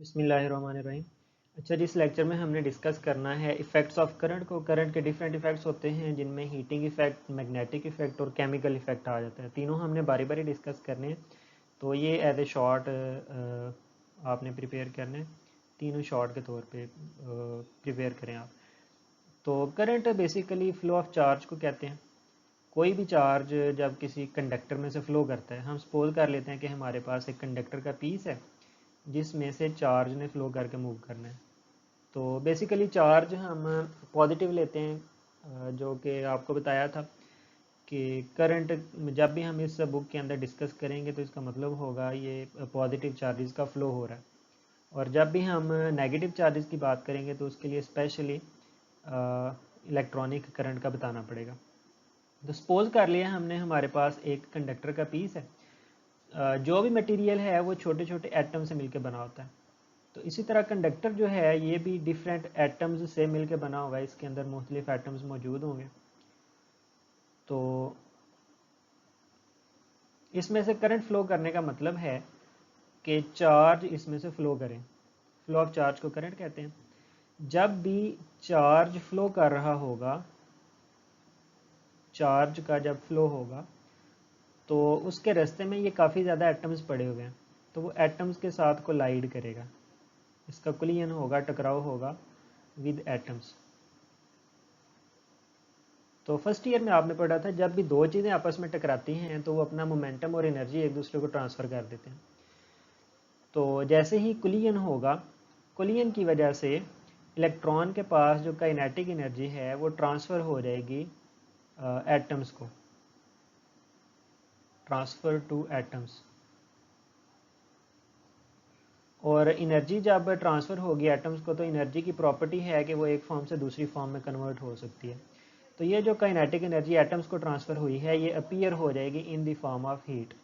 बिस्मिल्लाहिर्रहमानिर्रहीम। अच्छा जी, इस लेक्चर में हमने डिस्कस करना है इफ़ेक्ट्स ऑफ करंट को। करंट के डिफरेंट इफ़ेक्ट्स होते हैं जिनमें हीटिंग इफ़ेक्ट, मैग्नेटिक इफ़ेक्ट और केमिकल इफ़ेक्ट आ जाता है। तीनों हमने बारी बारी डिस्कस करने हैं, तो ये एज ए शॉर्ट आपने प्रिपेयर करने हैं। तीनों शॉर्ट के तौर पे प्रिपेयर करें आप। तो current basically flow of charge को कहते हैं। कोई भी चार्ज जब किसी कंडक्टर में से फ़्लो करता है, हम सपोज कर लेते हैं कि हमारे पास एक कंडक्टर का पीस है जिसमें से चार्ज ने फ़्लो करके मूव करना है। तो बेसिकली चार्ज हम पॉजिटिव लेते हैं, जो कि आपको बताया था कि करंट जब भी हम इस बुक के अंदर डिस्कस करेंगे तो इसका मतलब होगा ये पॉजिटिव चार्जेस का फ़्लो हो रहा है। और जब भी हम नेगेटिव चार्जेस की बात करेंगे तो उसके लिए स्पेशली इलेक्ट्रॉनिक करंट का बताना पड़ेगा। तो सपोज कर लिया हमने हमारे पास एक कंडक्टर का पीस है। जो भी मटेरियल है वो छोटे छोटे एटम से मिलकर बना होता है। तो इसी तरह कंडक्टर जो है ये भी डिफरेंट एटम्स से मिलकर बना हुआ है, इसके अंदर मुख्तलिफ एटम्स मौजूद होंगे। तो इसमें से करंट फ्लो करने का मतलब है कि चार्ज इसमें से फ्लो करें। फ्लो ऑफ चार्ज को करंट कहते हैं। जब भी चार्ज फ्लो कर रहा होगा, चार्ज का जब फ्लो होगा तो उसके रास्ते में ये काफ़ी ज़्यादा एटम्स पड़े हुए हैं, तो वो एटम्स के साथ कोलाइड करेगा, इसका कोलिजन होगा, टकराव होगा विद एटम्स। तो फर्स्ट ईयर में आपने पढ़ा था जब भी दो चीज़ें आपस में टकराती हैं तो वो अपना मोमेंटम और एनर्जी एक दूसरे को ट्रांसफ़र कर देते हैं। तो जैसे ही कोलिजन होगा, कोलिजन की वजह से इलेक्ट्रॉन के पास जो काइनेटिक एनर्जी है वो ट्रांसफ़र हो जाएगी एटम्स को, ट्रांसफ़र टू एटम्स। और एनर्जी जब ट्रांसफ़र होगी एटम्स को तो एनर्जी की प्रॉपर्टी है कि वो एक फॉर्म से दूसरी फॉर्म में कन्वर्ट हो सकती है। तो ये जो काइनेटिक एनर्जी एटम्स को ट्रांसफ़र हुई है ये अपीयर हो जाएगी in the form of heat.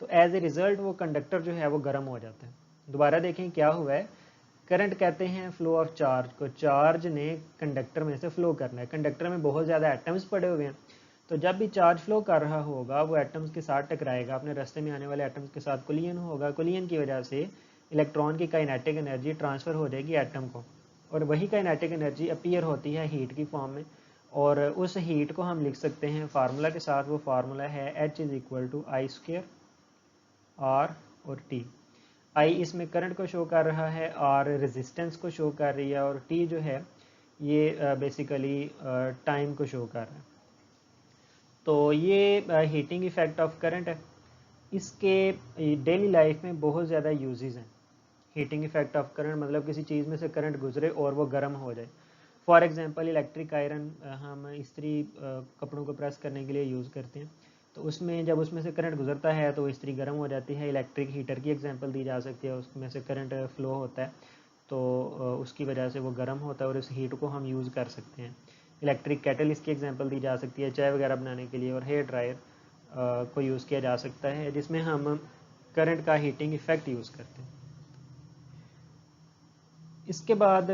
तो एज ए रिज़ल्ट वो कंडक्टर जो है वो गर्म हो जाता है। दोबारा देखें क्या हुआ है। करंट कहते हैं फ्लो ऑफ चार्ज को, चार्ज ने कंडक्टर में से फ़्लो करना है। कंडक्टर में बहुत ज़्यादा एटम्स पड़े हुए हैं, तो जब भी चार्ज फ्लो कर रहा होगा वो एटम्स के साथ टकराएगा, अपने रास्ते में आने वाले एटम्स के साथ कोलिजन होगा। कोलिजन की वजह से इलेक्ट्रॉन की काइनेटिक एनर्जी ट्रांसफ़र हो जाएगी एटम को, और वही काइनेटिक एनर्जी अपीयर होती है हीट की फॉर्म में। और उस हीट को हम लिख सकते हैं फार्मूला के साथ। वो फार्मूला है H=I² R और T। I इसमें करंट को शो कर रहा है, R रेजिस्टेंस को शो कर रही है, और T जो है ये बेसिकली टाइम को शो कर रहा है। तो ये हीटिंग इफ़ेक्ट ऑफ करंट है। इसके डेली लाइफ में बहुत ज़्यादा यूजेस हैं। हीटिंग इफ़ेक्ट ऑफ करंट मतलब किसी चीज़ में से करंट गुजरे और वो गर्म हो जाए। फॉर एग्जांपल इलेक्ट्रिक आयरन हम इस्त्री कपड़ों को प्रेस करने के लिए यूज़ करते हैं, तो उसमें जब उसमें से करंट गुजरता है तो इस्त्री गर्म हो जाती है। इलेक्ट्रिक हीटर की एग्जांपल दी जा सकती है, उसमें से करंट फ्लो होता है तो उसकी वजह से वो गर्म होता है और उस हीट को हम यूज़ कर सकते हैं। इलेक्ट्रिक केटल इसकी एग्जांपल दी जा सकती है चाय वगैरह बनाने के लिए, और हेयर ड्रायर को यूज़ किया जा सकता है जिसमें हम करंट का हीटिंग इफ़ेक्ट यूज़ करते हैं। इसके बाद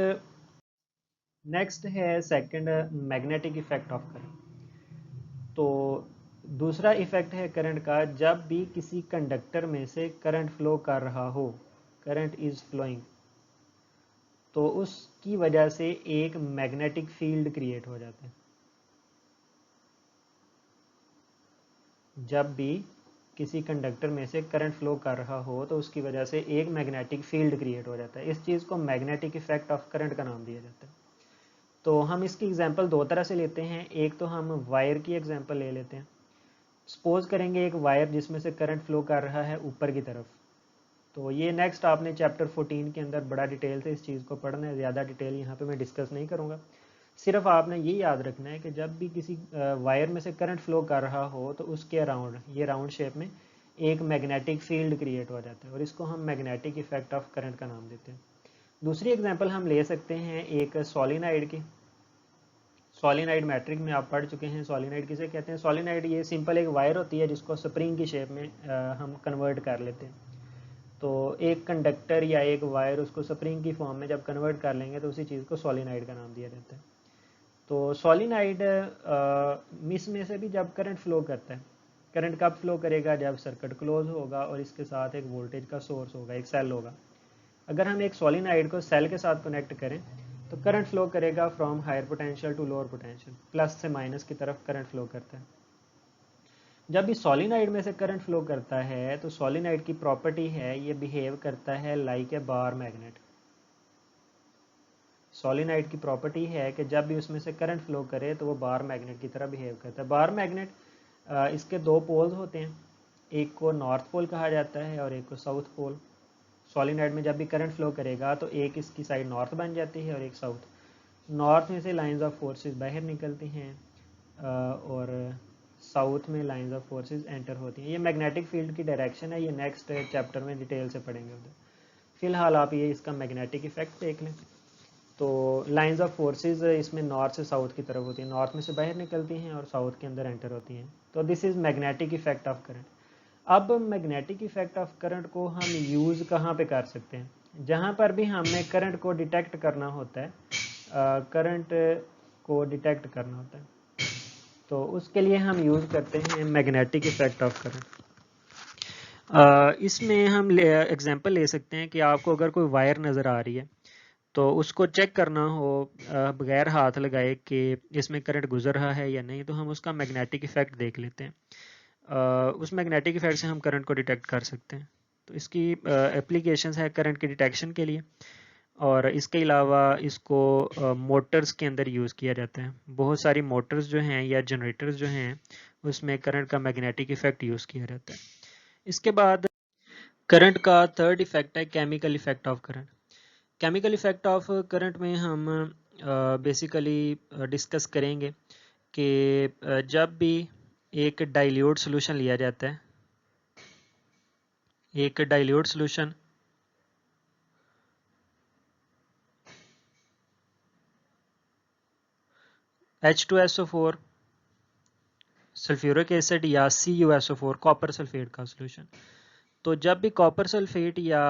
नेक्स्ट है second, magnetic effect of current. तो दूसरा इफ़ेक्ट है करंट का, जब भी किसी कंडक्टर में से करंट फ्लो कर रहा हो, करंट इज़ फ्लोइंग, तो उसकी वजह से एक मैग्नेटिक फील्ड क्रिएट हो जाता है। जब भी किसी कंडक्टर में से करंट फ्लो कर रहा हो तो उसकी वजह से एक मैग्नेटिक फील्ड क्रिएट हो जाता है। इस चीज़ को मैग्नेटिक इफ़ेक्ट ऑफ करंट का नाम दिया जाता है। तो हम इसकी एग्जांपल दो तरह से लेते हैं। एक तो हम वायर की एग्जांपल ले लेते हैं। सपोज करेंगे एक वायर जिसमें से करंट फ्लो कर रहा है ऊपर की तरफ। तो ये नेक्स्ट आपने चैप्टर 14 के अंदर बड़ा डिटेल से इस चीज़ को पढ़ना है। ज़्यादा डिटेल यहाँ पे मैं डिस्कस नहीं करूँगा। सिर्फ आपने ये याद रखना है कि जब भी किसी वायर में से करंट फ्लो कर रहा हो तो उसके अराउंड, ये राउंड शेप में एक मैग्नेटिक फील्ड क्रिएट हो जाता है, और इसको हम मैग्नेटिक इफेक्ट ऑफ करंट का नाम देते हैं। दूसरी एग्जांपल हम ले सकते हैं एक सॉलिनाइड की। सॉलिनाइड मैट्रिक में आप पढ़ चुके हैं। सॉलिनाइड किसे कहते हैं? सॉलिनाइड ये सिंपल एक वायर होती है जिसको स्प्रिंग की शेप में हम कन्वर्ट कर लेते हैं। तो एक कंडक्टर या एक वायर, उसको स्प्रिंग की फॉर्म में जब कन्वर्ट कर लेंगे तो उसी चीज़ को सॉलिनाइड का नाम दिया जाता है। तो सॉलिनाइड मिस में से भी जब करंट फ्लो करता है, करंट कब फ्लो करेगा? जब सर्किट क्लोज होगा और इसके साथ एक वोल्टेज का सोर्स होगा, एक सेल होगा। अगर हम एक सोलिनोइड को सेल के साथ कनेक्ट करें तो करंट फ्लो करेगा from higher potential to lower potential, plus से माइनस की तरफ करंट फ्लो करता है। जब भी सोलिनोइड में से करंट फ्लो करता है तो सोलिनोइड की प्रॉपर्टी है ये बिहेव करता है like a bar magnet. Solenoid की प्रॉपर्टी है कि जब भी उसमें से करंट फ्लो करे तो वो बार मैग्नेट की तरह बिहेव करता है। बार मैग्नेट इसके दो पोल्स होते हैं, एक को नॉर्थ पोल कहा जाता है और एक को साउथ पोल। सोलिनोइड में जब भी करंट फ्लो करेगा तो एक इसकी साइड नॉर्थ बन जाती है और एक साउथ। नॉर्थ में से लाइंस ऑफ फोर्सेस बाहर निकलती हैं और साउथ में लाइंस ऑफ फोर्सेस एंटर होती हैं। ये मैग्नेटिक फील्ड की डायरेक्शन है, ये नेक्स्ट चैप्टर में डिटेल से पढ़ेंगे उधर। फिलहाल आप ये इसका मैग्नेटिक इफेक्ट देख लें। तो लाइंस ऑफ फोर्सेस इसमें नॉर्थ से साउथ की तरफ होती हैं, नॉर्थ में से बाहर निकलती हैं और साउथ के अंदर एंटर होती हैं। तो this is magnetic effect of current. अब मैग्नेटिक इफेक्ट ऑफ करंट को हम यूज़ कहाँ पे कर सकते हैं? जहाँ पर भी हमें करंट को डिटेक्ट करना होता है, करंट को डिटेक्ट करना होता है तो उसके लिए हम यूज़ करते हैं मैग्नेटिक इफेक्ट ऑफ करंट। इसमें हम एग्जांपल ले सकते हैं कि आपको अगर कोई वायर नज़र आ रही है तो उसको चेक करना हो बगैर हाथ लगाए कि इसमें करंट गुजर रहा है या नहीं, तो हम उसका मैग्नेटिक इफेक्ट देख लेते हैं। उस मैग्नेटिक इफेक्ट से हम करंट को डिटेक्ट कर सकते हैं। तो इसकी एप्लीकेशंस है करंट के डिटेक्शन के लिए, और इसके अलावा इसको मोटर्स के अंदर यूज़ किया जाता है। बहुत सारी मोटर्स जो हैं या जनरेटर्स जो हैं उसमें करंट का मैग्नेटिक इफेक्ट यूज़ किया जाता है। इसके बाद करंट का थर्ड इफेक्ट है chemical effect of current. Chemical effect of current में हम बेसिकली डिस्कस करेंगे कि जब भी एक डाइल्यूट सॉल्यूशन लिया जाता है, एक dilute solution H2SO4 sulphuric acid या CuSO4 कॉपर सल्फेट का सॉल्यूशन। तो जब भी कॉपर सल्फेट या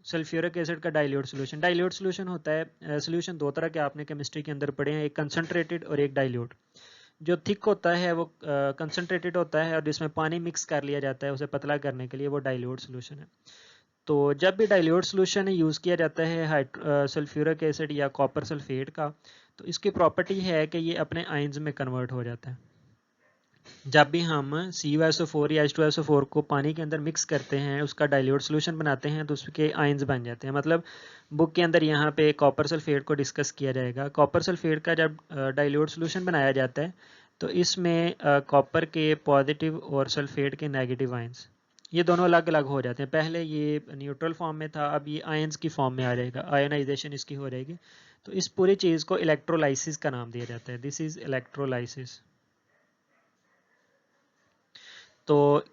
सल्फ्यूरिक एसिड का डाइल्यूट सॉल्यूशन होता है, सॉल्यूशन दो तरह के आपने केमिस्ट्री के अंदर पढ़े हैं, एक कंसनट्रेटेड और एक डाइल्यूट। जो थिक होता है वो कंसनट्रेटेड होता है और जिसमें पानी मिक्स कर लिया जाता है उसे पतला करने के लिए, वो डाइल्यूट सॉल्यूशन है। तो जब भी डाइल्यूट सॉल्यूशन यूज़ किया जाता है सल्फ्यूरिक एसिड या कॉपर सल्फेट का, तो इसकी प्रॉपर्टी है कि ये अपने आयंस में कन्वर्ट हो जाता है। जब भी हम CuSO4 या H2SO4 को पानी के अंदर मिक्स करते हैं, उसका डाइल्यूट सॉल्यूशन बनाते हैं, तो उसके आयंस बन जाते हैं। मतलब बुक के अंदर यहाँ पे कॉपर सल्फेट को डिस्कस किया जाएगा। कॉपर सल्फेट का जब डाइल्यूट सॉल्यूशन बनाया जाता है तो इसमें कॉपर के पॉजिटिव और सल्फेट के नेगेटिव आयंस ये दोनों अलग अलग हो जाते हैं। पहले ये न्यूट्रल फॉर्म में था, अब ये आयंस की फॉर्म में आ जाएगा, आयोनाइजेशन इसकी हो जाएगी। तो इस पूरी चीज़ को इलेक्ट्रोलाइसिस का नाम दिया जाता है। This is electrolysis. तो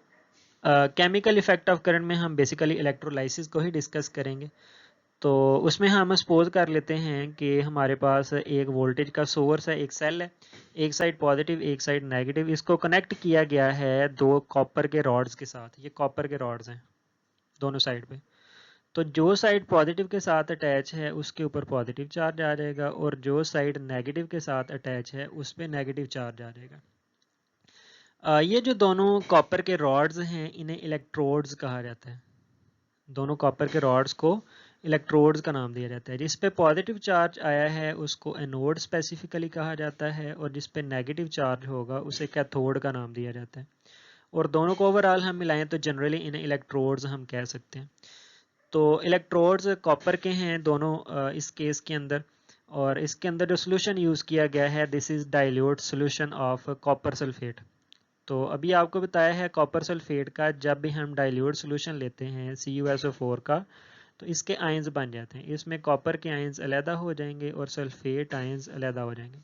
केमिकल इफेक्ट ऑफ करंट में हम बेसिकली इलेक्ट्रोलाइसिस को ही डिस्कस करेंगे। तो उसमें हम सपोज कर लेते हैं कि हमारे पास एक वोल्टेज का सोर्स है, एक सेल है, एक साइड पॉजिटिव एक साइड नेगेटिव, इसको कनेक्ट किया गया है दो कॉपर के रॉड्स के साथ। ये कॉपर के रॉड्स हैं दोनों साइड पे। तो जो साइड पॉजिटिव के साथ अटैच है उसके ऊपर पॉजिटिव चार्ज आ जाएगा और जो साइड नेगेटिव के साथ अटैच है उस पर नेगेटिव चार्ज आ जाएगा। ये जो दोनों कॉपर के रॉड्स हैं इन्हें इलेक्ट्रोड्स कहा जाता है। दोनों कॉपर के रॉड्स को इलेक्ट्रोड्स का नाम दिया जाता है। जिस पे पॉजिटिव चार्ज आया है उसको एनोड स्पेसिफिकली कहा जाता है और जिस पे नेगेटिव चार्ज होगा उसे कैथोड का नाम दिया जाता है। और दोनों को ओवरऑल हम मिलाएं तो जनरली इन्हें इलेक्ट्रोड्स हम कह सकते हैं। तो इलेक्ट्रोड्स कॉपर के हैं दोनों इस केस के अंदर, और इसके अंदर जो सोल्यूशन यूज़ किया गया है this is dilute solution of copper sulphate. तो अभी आपको बताया है कॉपर सल्फेट का जब भी हम डाइल्यूट सोल्यूशन लेते हैं CuSO4 का तो इसके आयंस बन जाते हैं। इसमें कॉपर के आयंस अलहदा हो जाएंगे और सल्फेट आयंस अलहदा हो जाएंगे।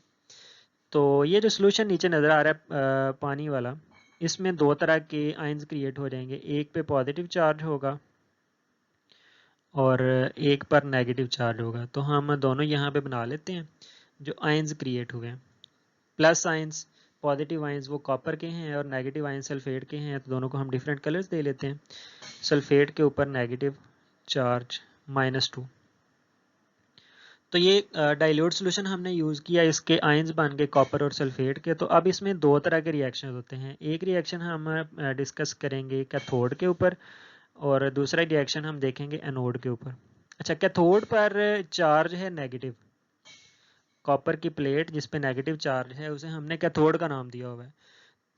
तो ये जो सोल्यूशन नीचे नज़र आ रहा है पानी वाला, इसमें दो तरह के आयंस क्रिएट हो जाएंगे, एक पे पॉजिटिव चार्ज होगा और एक पर नेगेटिव चार्ज होगा। तो हम दोनों यहाँ पे बना लेते हैं जो आयंस क्रिएट हुए हैं। प्लस आयंस पॉजिटिव आयंस वो कॉपर के हैं और नेगेटिव आयंस सल्फेट के हैं, तो दोनों को हम डिफरेंट कलर्स दे लेते हैं। सल्फेट के ऊपर नेगेटिव चार्ज -2। तो ये डाइल्यूट सॉल्यूशन हमने यूज़ किया, इसके आयंस बन गए कॉपर और सल्फेट के। तो अब इसमें दो तरह के रिएक्शन होते हैं। एक रिएक्शन हम डिस्कस करेंगे कैथोड के ऊपर और दूसरा रिएक्शन हम देखेंगे एनोड के ऊपर। अच्छा, कैथोड पर चार्ज है नेगेटिव, कॉपर की प्लेट जिस पे नेगेटिव चार्ज है उसे हमने कैथोड का नाम दिया हुआ है।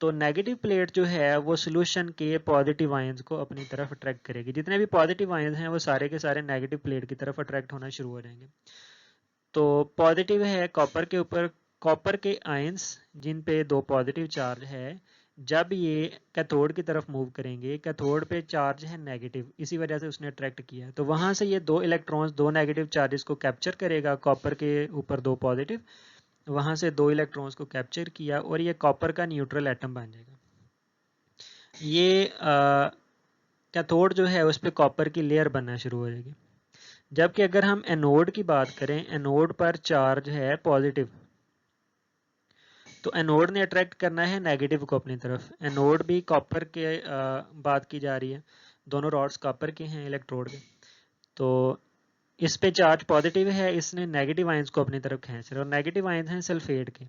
तो नेगेटिव प्लेट जो है वो सोल्यूशन के पॉजिटिव आयंस को अपनी तरफ अट्रैक्ट करेगी। जितने भी पॉजिटिव आयंस हैं वो सारे के सारे नेगेटिव प्लेट की तरफ अट्रैक्ट होना शुरू हो जाएंगे। तो पॉजिटिव है कॉपर के ऊपर, कॉपर के आयंस जिन पे दो पॉजिटिव चार्ज है, जब ये कैथोड की तरफ मूव करेंगे, कैथोड पे चार्ज है नेगेटिव, इसी वजह से उसने अट्रैक्ट किया, तो वहां से ये दो इलेक्ट्रॉन्स दो नेगेटिव चार्जेस को कैप्चर करेगा, कॉपर के ऊपर दो पॉजिटिव, वहां से दो इलेक्ट्रॉन्स को कैप्चर किया और ये कॉपर का न्यूट्रल एटम बन जाएगा। ये कैथोड जो है उस पर कॉपर की लेयर बनना शुरू हो जाएगी। जबकि अगर हम एनोड की बात करें, एनोड पर चार्ज है पॉजिटिव, तो एनोड ने अट्रैक्ट करना है नेगेटिव को अपनी तरफ। एनोड भी कॉपर के बात की जा रही है, दोनों रॉड्स कॉपर के हैं इलेक्ट्रोड के। तो इस पे चार्ज पॉजिटिव है, इसने नेगेटिव आयंस को अपनी तरफ खींच रहा है और नेगेटिव आयंस हैं सल्फेट के।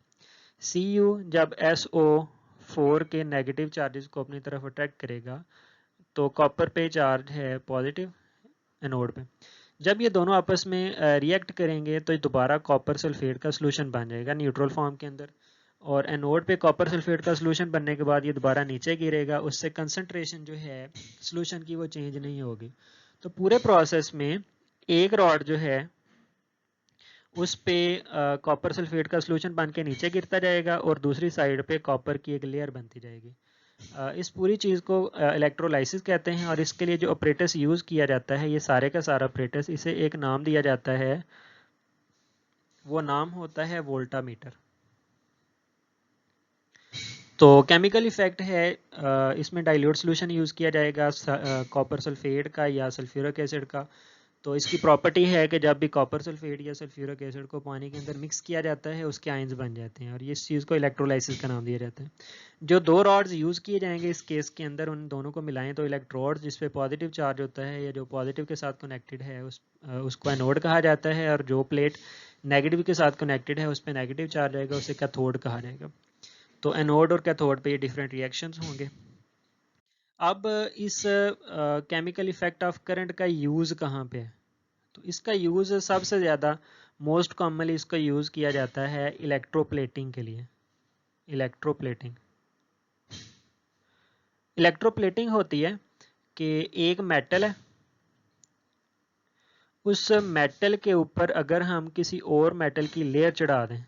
Cu जब SO4 के नेगेटिव चार्जेस को अपनी तरफ अट्रैक्ट करेगा तो कॉपर पे चार्ज है पॉजिटिव एनोड पे। जब ये दोनों आपस में रिएक्ट करेंगे तो दोबारा कॉपर सल्फेट का सोल्यूशन बन जाएगा न्यूट्रल फॉर्म के अंदर, और एनोड पे कॉपर सल्फेट का सोल्यूशन बनने के बाद ये दोबारा नीचे गिरेगा, उससे कंसंट्रेशन जो है सोल्यूशन की वो चेंज नहीं होगी। तो पूरे प्रोसेस में एक रॉड जो है उस पे कॉपर सल्फेट का सोल्यूशन बन के नीचे गिरता जाएगा और दूसरी साइड पे कॉपर की एक लेयर बनती जाएगी। इस पूरी चीज़ को इलेक्ट्रोलाइसिस कहते हैं और इसके लिए जो ऑपरेटस यूज़ किया जाता है, ये सारे का सारा ऑपरेटस, इसे एक नाम दिया जाता है, वो नाम होता है वोल्टामीटर। तो केमिकल इफेक्ट है, इसमें डाइल्यूट सोल्यूशन यूज़ किया जाएगा कॉपर सल्फेट का या सल्फ्यूरिक एसिड का। तो इसकी प्रॉपर्टी है कि जब भी कॉपर सल्फेट या सल्फ्यूरिक एसिड को पानी के अंदर मिक्स किया जाता है उसके आयंस बन जाते हैं और ये इस चीज़ को इलेक्ट्रोलाइसिस का नाम दिया जाता है। जो दो रॉड्स यूज़ किए जाएंगे इस केस के अंदर, उन दोनों को मिलाएं तो इलेक्ट्रोड्स जिस पे पॉजिटिव चार्ज होता है या जो पॉजिटिव के साथ कनेक्टेड है उसको एनोड कहा जाता है, और जो प्लेट नेगेटिव के साथ कनेक्टेड है उस पर नेगेटिव चार्ज आएगा, उसे कैथोड कहा जाएगा। तो एनोड और कैथोड पे ये डिफरेंट रिएक्शंस होंगे। अब इस केमिकल इफेक्ट ऑफ करंट का यूज़ कहाँ पे है? तो इसका यूज़ सबसे ज़्यादा मोस्ट कॉमनली इसका यूज़ किया जाता है इलेक्ट्रोप्लेटिंग के लिए। इलेक्ट्रोप्लेटिंग इलेक्ट्रोप्लेटिंग होती है कि एक मेटल है, उस मेटल के ऊपर अगर हम किसी और मेटल की लेयर चढ़ा दें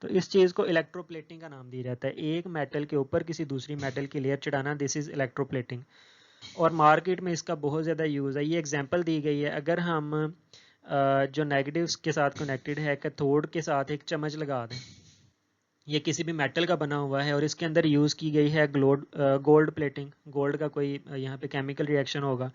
तो इस चीज़ को इलेक्ट्रोप्लेटिंग का नाम दिया जाता है। एक मेटल के ऊपर किसी दूसरी मेटल की लेयर चढ़ाना, दिस इज़ इलेक्ट्रोप्लेटिंग। और मार्केट में इसका बहुत ज़्यादा यूज़ है। ये एग्जांपल दी गई है, अगर हम जो नेगेटिव्स के साथ कनेक्टेड है कैथोड के साथ एक चम्मच लगा दें, ये किसी भी मेटल का बना हुआ है और इसके अंदर यूज़ की गई है गोल्ड प्लेटिंग, गोल्ड का कोई यहाँ पे केमिकल रिएक्शन होगा,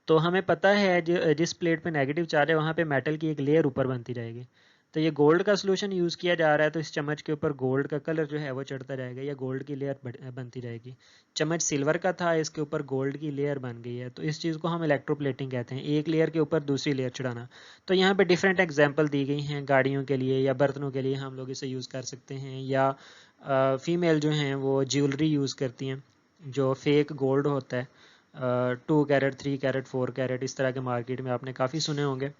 तो हमें पता है जिस प्लेट पे नेगेटिव चार्ज है वहाँ पे मेटल की एक लेयर ऊपर बनती जाएगी। तो ये गोल्ड का सोल्यूशन यूज़ किया जा रहा है तो इस चम्मच के ऊपर गोल्ड का कलर जो है वो चढ़ता जाएगा या गोल्ड की लेयर बनती जाएगी। चम्मच सिल्वर का था, इसके ऊपर गोल्ड की लेयर बन गई है, तो इस चीज़ को हम इलेक्ट्रोप्लेटिंग कहते हैं, एक लेयर के ऊपर दूसरी लेयर चढ़ाना। तो यहाँ पे डिफरेंट एग्जाम्पल दी गई हैं, गाड़ियों के लिए या बर्तनों के लिए हम लोग इसे यूज़ कर सकते हैं, या फीमेल जो हैं वो ज्वेलरी यूज़ करती हैं जो फेक गोल्ड होता है, 2 कैरेट 3 कैरेट 4 कैरेट, इस तरह के मार्केट में आपने काफ़ी सुने होंगे।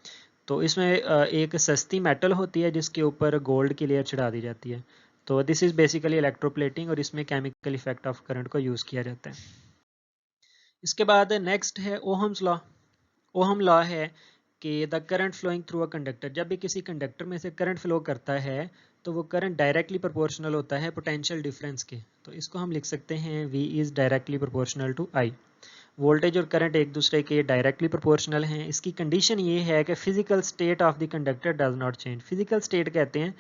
तो इसमें एक सस्ती मेटल होती है जिसके ऊपर गोल्ड की लेयर चढ़ा दी जाती है। तो दिस इज़ बेसिकली इलेक्ट्रोप्लेटिंग और इसमें केमिकल इफेक्ट ऑफ करंट को यूज़ किया जाता है। इसके बाद नेक्स्ट है ओहम्स लॉ। ओहम लॉ है कि the current flowing through a conductor, जब भी किसी कंडक्टर में से करंट फ्लो करता है तो वो करंट डायरेक्टली प्रोपोर्शनल होता है पोटेंशियल डिफरेंस के। तो इसको हम लिख सकते हैं V is directly proportional to I। Voltage और करंट एक दूसरे के डायरेक्टली प्रोपोर्शनल हैं। इसकी कंडीशन ये है कि physical state of the conductor does not change. Physical state कहते हैं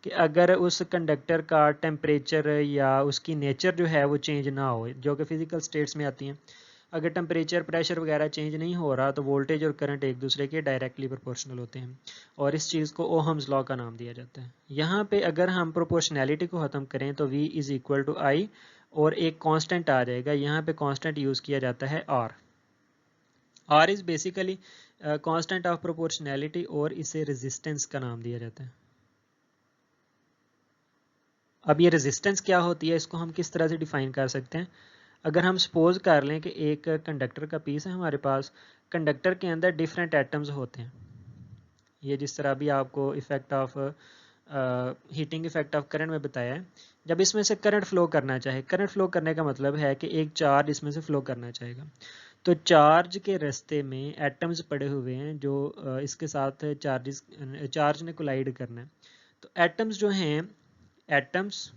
कि अगर उस कंडक्टर का टेम्परेचर या उसकी नेचर जो है वो चेंज ना हो, जो कि फिजिकल स्टेट्स में आती हैं। अगर टेम्परेचर प्रेशर वगैरह चेंज नहीं हो रहा तो वोल्टेज और करंट एक दूसरे के डायरेक्टली प्रोपोर्शनल होते हैं और इस चीज़ को ओहम्स लॉ का नाम दिया जाता है। यहाँ पे अगर हम प्रोपोर्शनैलिटी को ख़त्म करें तो V is equal to I और एक कांस्टेंट आ जाएगा। यहाँ पे कांस्टेंट यूज़ किया जाता है R। R is basically constant of proportionality और इसे रेजिस्टेंस का नाम दिया जाता है। अब ये रेजिस्टेंस क्या होती है, इसको हम किस तरह से डिफाइन कर सकते हैं। अगर हम सपोज कर लें कि एक कंडक्टर का पीस है हमारे पास, कंडक्टर के अंदर डिफरेंट एटम्स होते हैं, ये जिस तरह भी आपको effect of heating effect of current में बताया है। जब इसमें से करंट फ्लो करना चाहे, करंट फ्लो करने का मतलब है कि एक चार्ज इसमें से फ्लो करना चाहेगा, तो चार्ज के रास्ते में एटम्स पड़े हुए हैं जो इसके साथ चार्ज ने कोलाइड करना है। तो एटम्स जो हैं, एटम्स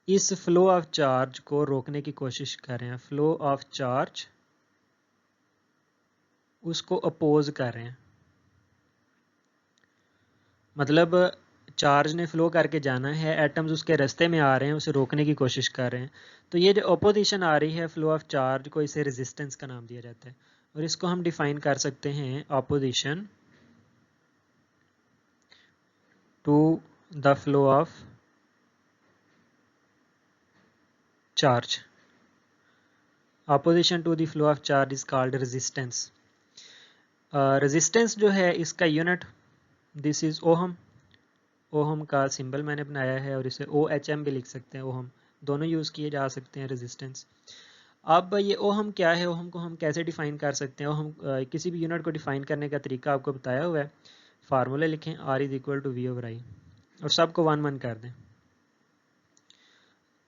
इस फ्लो ऑफ चार्ज को रोकने की कोशिश कर रहे हैं, फ्लो ऑफ चार्ज उसको अपोज कर रहे हैं, मतलब चार्ज ने फ्लो करके जाना है, एटम्स उसके रास्ते में आ रहे हैं, उसे रोकने की कोशिश कर रहे हैं। तो ये जो अपोजिशन आ रही है फ्लो ऑफ चार्ज को, इसे रेजिस्टेंस का नाम दिया जाता है, और इसको हम डिफाइन कर सकते हैं opposition to the flow of charge. Opposition to the flow of charge is called resistance. Resistance जो है इसका unit, this is ohm, ohm का सिंबल मैंने बनाया है, और इसे OHM भी लिख सकते हैं, ओहम दोनों यूज़ किए जा सकते हैं रेजिस्टेंस। अब ये ओहम क्या है, ओहम को हम कैसे डिफाइन कर सकते हैं, ओहम किसी भी यूनिट को डिफाइन करने का तरीका आपको बताया हुआ है। फार्मूला लिखें R is equal to V over I, और सबको 1 1 कर दें।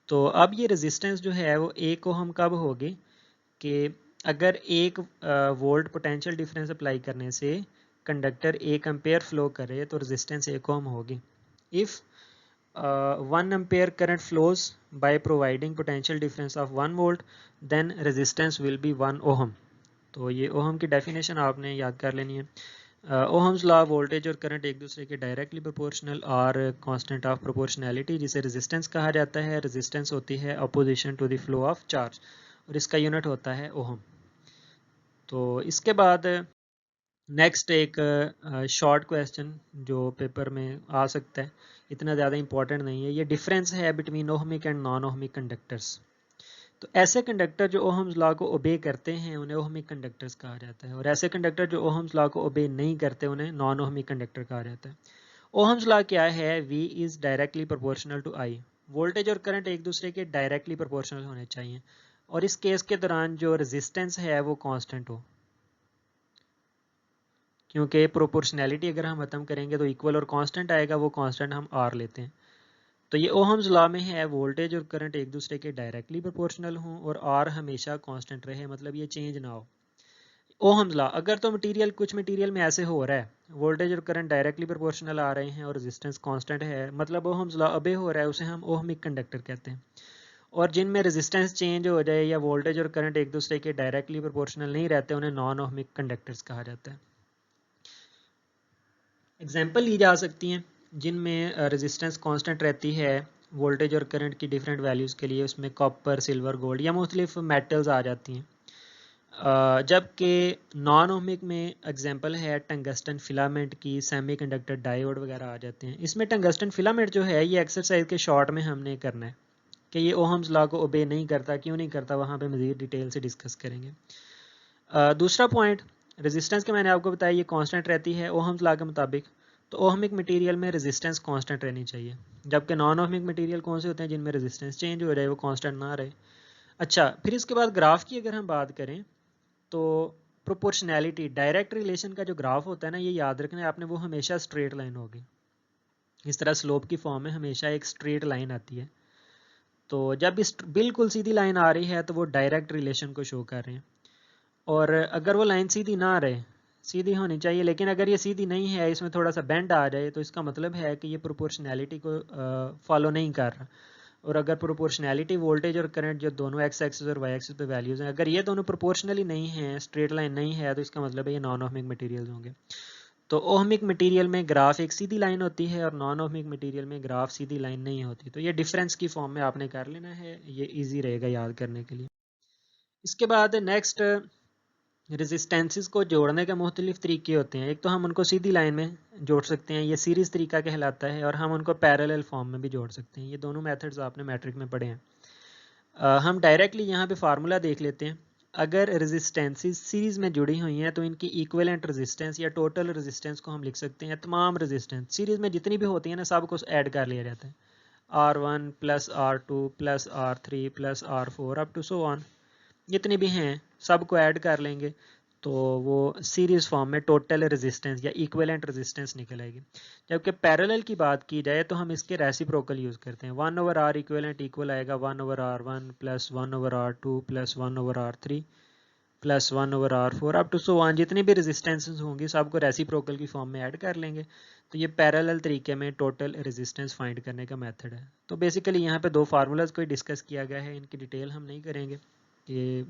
तो अब ये रेजिस्टेंस जो है वो एक ओहम कब होगी कि अगर 1 वोल्ट पोटेंशियल डिफरेंस अप्लाई करने से कंडक्टर 1 एम्पेयर फ्लो करे तो रेजिस्टेंस 1 ओम होगी। If 1 ampere current flows by providing potential difference of 1 volt then resistance will be 1 ohm। तो ये ओहम की डेफिनेशन आपने याद कर लेनी है। ओहम्स लॉ वोल्टेज और करंट एक दूसरे के डायरेक्टली प्रोपोर्शनल और कांस्टेंट ऑफ प्रोपोर्शनैलिटी, जिसे रेजिस्टेंस कहा जाता है। रेजिस्टेंस होती है opposition to the flow of charge, और इसका यूनिट होता है ओहम। तो इसके बाद नेक्स्ट एक शॉर्ट क्वेश्चन जो पेपर में आ सकता है, इतना ज़्यादा इंपॉर्टेंट नहीं है, ये डिफरेंस है between ohmic and non ohmic conductors. तो ऐसे कंडक्टर जो ओहम्स लॉ को ओबे करते हैं उन्हें ओहमिक कंडक्टर्स कहा जाता है, और ऐसे कंडक्टर जो ओहम्स लॉ को ओबे नहीं करते उन्हें नॉन ओहमिक कंडक्टर कहा जाता है। ओहम्स लॉ क्या है, V is directly proportional to I। Voltage और करंट एक दूसरे के डायरेक्टली प्रोपोर्शनल होने चाहिए, और इस केस के दौरान जो रेजिस्टेंस है वो कांस्टेंट हो, क्योंकि प्रोपोर्शनैलिटी अगर हम खत्म करेंगे तो इक्वल और कांस्टेंट आएगा, वो कांस्टेंट हम R लेते हैं। तो ये ओहम्स लॉ में है, वोल्टेज और करंट एक दूसरे के डायरेक्टली प्रोपोर्शनल हों और R हमेशा कांस्टेंट रहे, मतलब ये चेंज ना हो। ओहम्स लॉ, अगर तो मटेरियल, कुछ मटेरियल में ऐसे हो रहा है वोल्टेज और करंट डायरेक्टली प्रोपोर्शनल आ रहे हैं और रेजिस्टेंस कांस्टेंट है, मतलब ओहम्स लॉ अबे हो रहा है, उसे हम ओहमिक कंडक्टर कहते हैं। और जिनमें रेजिस्टेंस चेंज हो जाए या वोल्टेज और करंट एक दूसरे के डायरेक्टली प्रोपोर्शनल नहीं रहते उन्हें नॉन ओहमिक कंडक्टर्स कहा जाता है। एग्जाम्पल ली जा सकती हैं जिनमें रेजिस्टेंस कांस्टेंट रहती है वोल्टेज और करंट की डिफरेंट वैल्यूज़ के लिए, उसमें कॉपर, सिल्वर, गोल्ड या मुख्तलिफ मेटल्स आ जाती हैं। जबकि नॉन ओहमिक में एग्जांपल है टंगस्टन फिलामेंट की, सेमीकंडक्टर डायोड वगैरह आ जाते हैं। इसमें टंगस्टन फिलामेंट जो है ये एक्सरसाइज के शॉर्ट में हमने करना है कि ये ओहम्स लॉ को ओबे नहीं करता, क्यों नहीं करता, वहाँ पे मज़ीद डिटेल से डिस्कस करेंगे। दूसरा पॉइंट, रेजिस्टेंस के मैंने आपको बताया ये कांस्टेंट रहती है ओहम्स लॉ के मुताबिक, तो ओहमिक मटेरियल में रेजिस्टेंस कांस्टेंट रहनी चाहिए, जबकि नॉन ओहमिक मटेरियल कौन से होते हैं जिनमें रेजिस्टेंस चेंज हो जाए, वो कांस्टेंट ना रहे। अच्छा, फिर इसके बाद ग्राफ की अगर हम बात करें तो प्रोपोर्शनैलिटी, डायरेक्ट रिलेशन का जो ग्राफ होता है ना, ये याद रखना है आपने, वो हमेशा स्ट्रेट लाइन होगी। इस तरह स्लोप की फॉर्म में हमेशा एक स्ट्रेट लाइन आती है। तो जब इस बिल्कुल सीधी लाइन आ रही है तो वो डायरेक्ट रिलेशन को शो कर रहे हैं, और अगर वो लाइन सीधी ना रहे, सीधी होनी चाहिए, लेकिन अगर ये सीधी नहीं है, इसमें थोड़ा सा बेंड आ जाए, तो इसका मतलब है कि ये प्रोपोर्शनैलिटी को फॉलो नहीं कर रहा। और अगर प्रोपोर्शनैलिटी, वोल्टेज और करंट जो दोनों एक्स एक्सिस और वाई एक्सिस पे वैल्यूज़ हैं, अगर ये दोनों प्रोपोर्शनली नहीं हैं, स्ट्रेट लाइन नहीं है, तो इसका मतलब है ये नॉन ओहमिक मटेरियल होंगे। तो ओहमिक मटेरियल में ग्राफ एक सीधी लाइन होती है और नॉन ओहमिक मटेरियल में ग्राफ सीधी लाइन नहीं होती। तो ये डिफरेंस की फॉर्म में आपने कर लेना है, ये ईजी रहेगा याद करने के लिए। इसके बाद नेक्स्ट, रेजिस्टेंसेस को जोड़ने के मुख्तलिफ तरीके होते हैं। एक तो हम उनको सीधी लाइन में जोड़ सकते हैं, ये सीरीज़ तरीका कहलाता है, और हम उनको पैरेलल फॉर्म में भी जोड़ सकते हैं। ये दोनों मेथड्स आपने मैट्रिक में पढ़े हैं। हम डायरेक्टली यहाँ पे फार्मूला देख लेते हैं। अगर रेजिस्टेंसेस सीरीज़ में जुड़ी हुई हैं तो इनकी इक्विवेलेंट रेजिस्टेंस या टोटल रेजिस्टेंस को हम लिख सकते हैं। तमाम रेजिस्टेंस सीरीज़ में जितनी भी होती है ना, सब को ऐड कर लिया जाता है। R1 plus R2 plus R3 plus R4 up to so on, जितने भी हैं सबको ऐड कर लेंगे तो वो सीरीज फॉर्म में टोटल रेजिस्टेंस या इक्विवेलेंट रेजिस्टेंस निकल आएगी। जबकि पैरेलल की बात की जाए तो हम इसके रेसिप्रोकल यूज़ करते हैं, 1/r इक्विवेलेंट इक्वल आएगा 1/r1 plus 1/r2 plus 1/r3 plus 1/r4 up to so on, जितनी भी रेजिस्टेंसेस होंगी सबको रेसिप्रोकल की फॉर्म में ऐड कर लेंगे। तो ये पैरेलल तरीके में टोटल रेजिस्टेंस फाइंड करने का मेथड है। तो बेसिकली यहाँ पे दो फार्मूलाज को डिस्कस किया गया है, इनकी डिटेल हम नहीं करेंगे, ये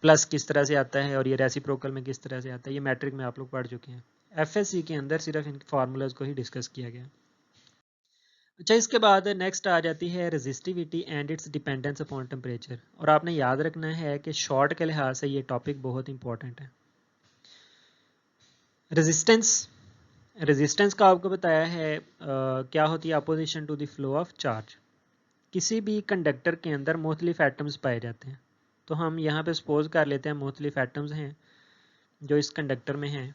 प्लस किस तरह से आता है और ये रेसिप्रोकल में किस तरह से आता है, ये मैट्रिक में आप लोग पढ़ चुके हैं। एफएससी के अंदर सिर्फ इन फार्मूलाज को ही डिस्कस किया गया। अच्छा, इसके बाद नेक्स्ट आ जाती है resistivity and it's dependence upon temperature. और आपने याद रखना है कि शॉर्ट के लिहाज से ये टॉपिक बहुत इंपॉर्टेंट है। रेजिस्टेंस का आपको बताया है क्या होती है, opposition to the flow of charge. किसी भी कंडक्टर के अंदर मुख्तलिफ एटम्स पाए जाते हैं, तो हम यहाँ पे सपोज कर लेते हैं मुख्तलिफ एटम्स हैं जो इस कंडक्टर में हैं।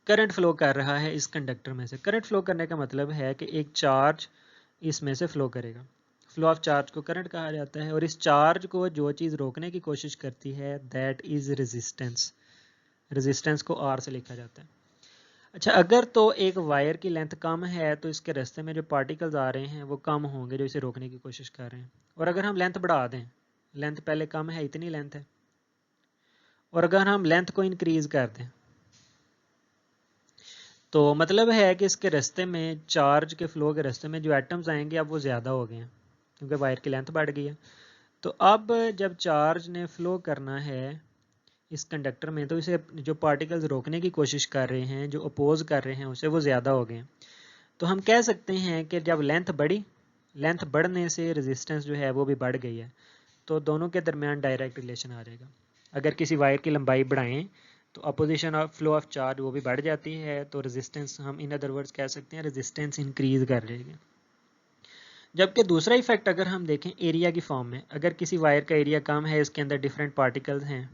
करंट फ्लो कर रहा है इस कंडक्टर में से। करंट फ्लो करने का मतलब है कि एक चार्ज इसमें से फ्लो करेगा। फ्लो ऑफ चार्ज को करंट कहा जाता है। और इस चार्ज को जो चीज़ रोकने की कोशिश करती है दैट इज़ रेजिस्टेंस। रेजिस्टेंस को आर से लिखा जाता है। अच्छा, अगर तो एक वायर की लेंथ कम है तो इसके रास्ते में जो पार्टिकल्स आ रहे हैं वो कम होंगे जो इसे रोकने की कोशिश कर रहे हैं। और अगर हम लेंथ बढ़ा दें, लेंथ पहले कम है, इतनी लेंथ है, और अगर हम लेंथ को इंक्रीज कर दें तो मतलब है कि इसके रास्ते में, चार्ज के फ्लो के रास्ते में जो एटम्स आएंगे अब वो ज़्यादा हो गए हैं क्योंकि वायर की लेंथ बढ़ गई है। तो अब जब चार्ज ने फ्लो करना है इस कंडक्टर में तो इसे जो पार्टिकल्स रोकने की कोशिश कर रहे हैं, जो अपोज कर रहे हैं उसे, वो ज़्यादा हो गए हैं। तो हम कह सकते हैं कि जब लेंथ बढ़ी, लेंथ बढ़ने से रेजिस्टेंस जो है वो भी बढ़ गई है। तो दोनों के दरमियान डायरेक्ट रिलेशन आ जाएगा। अगर किसी वायर की लंबाई बढ़ाएं तो opposition of flow of charge वो भी बढ़ जाती है, तो रेजिस्टेंस, हम इन अदर वर्ड्स कह सकते हैं रेजिस्टेंस इंक्रीज कर जाएगी। जबकि दूसरा इफेक्ट अगर हम देखें एरिया की फॉर्म में, अगर किसी वायर का एरिया कम है, इसके अंदर डिफरेंट पार्टिकल्स हैं,